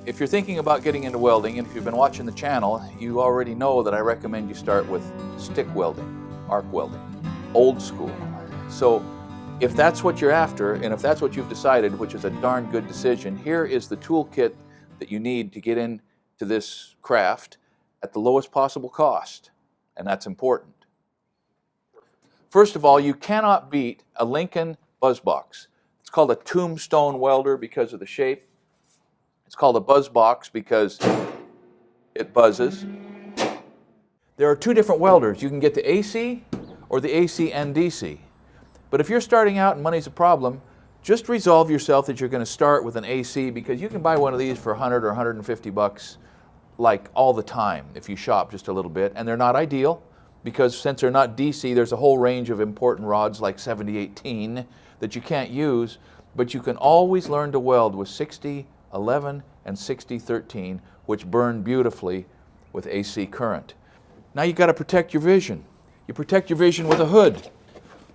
If you're thinking about getting into welding, and if you've been watching the channel, you already know that I recommend you start with stick welding, arc welding, old school. So if that's what you're after, and if that's what you've decided, which is a darn good decision, here is the toolkit that you need to get into this craft at the lowest possible cost, and that's important. First of all, you cannot beat a Lincoln buzz box. It's called a tombstone welder because of the shape. It's called a buzz box because it buzzes. There are two different welders. You can get the AC or the AC and DC. But if you're starting out and money's a problem, just resolve yourself that you're going to start with an AC, because you can buy one of these for 100 or 150 bucks like all the time if you shop just a little bit. And they're not ideal because since they're not DC, there's a whole range of important rods like 7018 that you can't use, but you can always learn to weld with 6011 and 6013, which burn beautifully with AC current. Now you got to protect your vision. You protect your vision with a hood.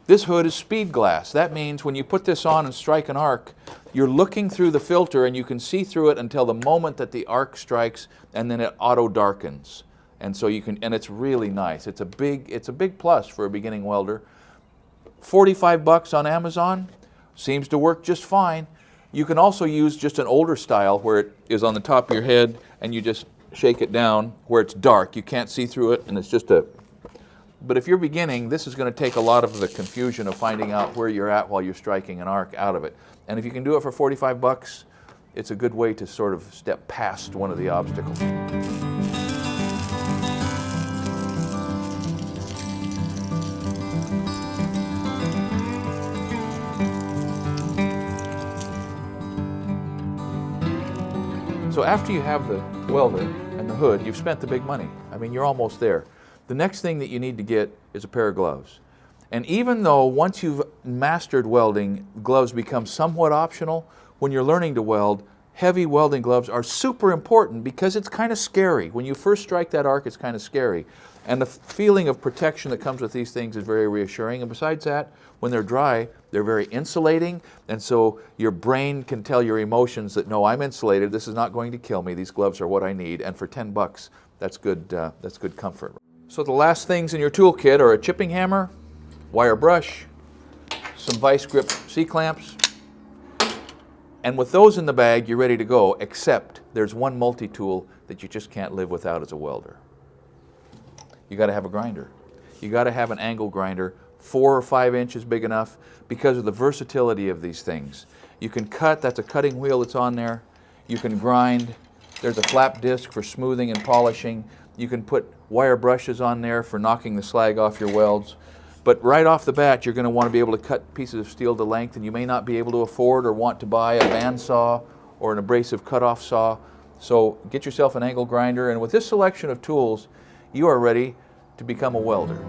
This hood is speed glass. That means when you put this on and strike an arc, you're looking through the filter and you can see through it until the moment that the arc strikes, and then it auto darkens. And so you can, and it's really nice. It's a big plus for a beginning welder. 45 bucks on Amazon seems to work just fine. You can also use just an older style where it is on the top of your head and you just shake it down where it's dark. You can't see through it and it's just a... But if you're beginning, this is going to take a lot of the confusion of finding out where you're at while you're striking an arc out of it. And if you can do it for 45 bucks, it's a good way to sort of step past one of the obstacles. So after you have the welder and the hood, you've spent the big money. I mean, you're almost there. The next thing that you need to get is a pair of gloves. And even though once you've mastered welding, gloves become somewhat optional, when you're learning to weld, heavy welding gloves are super important because it's kind of scary. When you first strike that arc, it's kind of scary. And the feeling of protection that comes with these things is very reassuring. And besides that, when they're dry, they're very insulating. And so your brain can tell your emotions that, no, I'm insulated. This is not going to kill me. These gloves are what I need. And for 10 bucks, that's good comfort. So the last things in your toolkit are a chipping hammer, wire brush, some vice grip C-clamps, and with those in the bag, you're ready to go, except there's one multi-tool that you just can't live without as a welder. You got to have a grinder. You got to have an angle grinder, 4 or 5 inches big enough, because of the versatility of these things. You can cut, that's a cutting wheel that's on there. You can grind. There's a flap disc for smoothing and polishing. You can put wire brushes on there for knocking the slag off your welds. But right off the bat, you're going to want to be able to cut pieces of steel to length, and you may not be able to afford or want to buy a bandsaw or an abrasive cutoff saw. So get yourself an angle grinder, and with this selection of tools, you are ready to become a welder.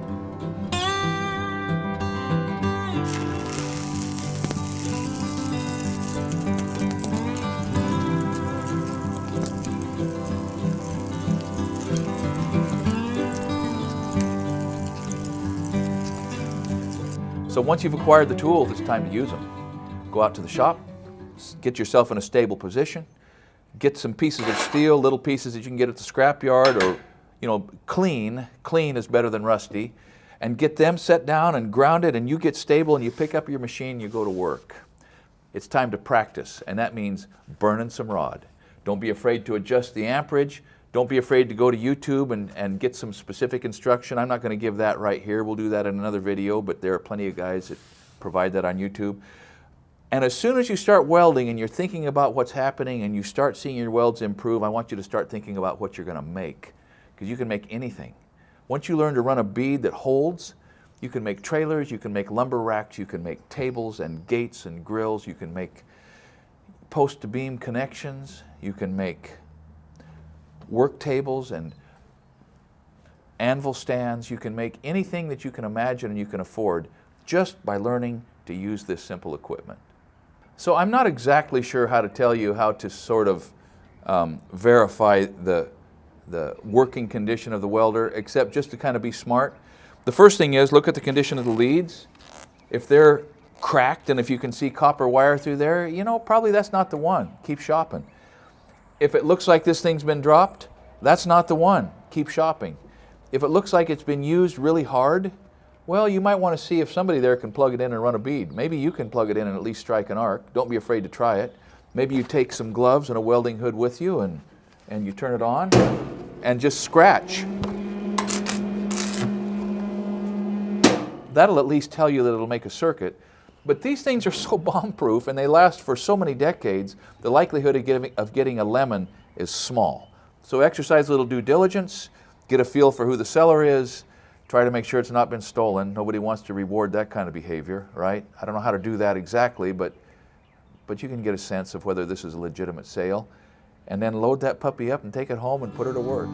So once you've acquired the tools, it's time to use them. Go out to the shop, get yourself in a stable position, get some pieces of steel, little pieces that you can get at the scrapyard, or clean is better than rusty, and get them set down and grounded, and you get stable and you pick up your machine, you go to work. It's time to practice, and that means burning some rod. Don't be afraid to adjust the amperage. Don't be afraid to go to YouTube and get some specific instruction. I'm not going to give that right here. We'll do that in another video, but there are plenty of guys that provide that on YouTube. And as soon as you start welding and you're thinking about what's happening and you start seeing your welds improve, I want you to start thinking about what you're going to make, because you can make anything. Once you learn to run a bead that holds, you can make trailers, you can make lumber racks, you can make tables and gates and grills, you can make post-to-beam connections, you can make work tables and anvil stands. You can make anything that you can imagine and you can afford just by learning to use this simple equipment. So I'm not exactly sure how to tell you how to sort of verify the working condition of the welder, except just to kind of be smart. The first thing is look at the condition of the leads. If they're cracked and if you can see copper wire through there, probably that's not the one. Keep shopping. If it looks like this thing's been dropped, that's not the one. Keep shopping. If it looks like it's been used really hard, well, you might want to see if somebody there can plug it in and run a bead. Maybe you can plug it in and at least strike an arc. Don't be afraid to try it. Maybe you take some gloves and a welding hood with you and you turn it on and just scratch. That'll at least tell you that it'll make a circuit. But these things are so bomb-proof and they last for so many decades, the likelihood of getting a lemon is small. So exercise a little due diligence, get a feel for who the seller is, try to make sure it's not been stolen. Nobody wants to reward that kind of behavior, right? I don't know how to do that exactly, but you can get a sense of whether this is a legitimate sale. And then load that puppy up and take it home and put her to work.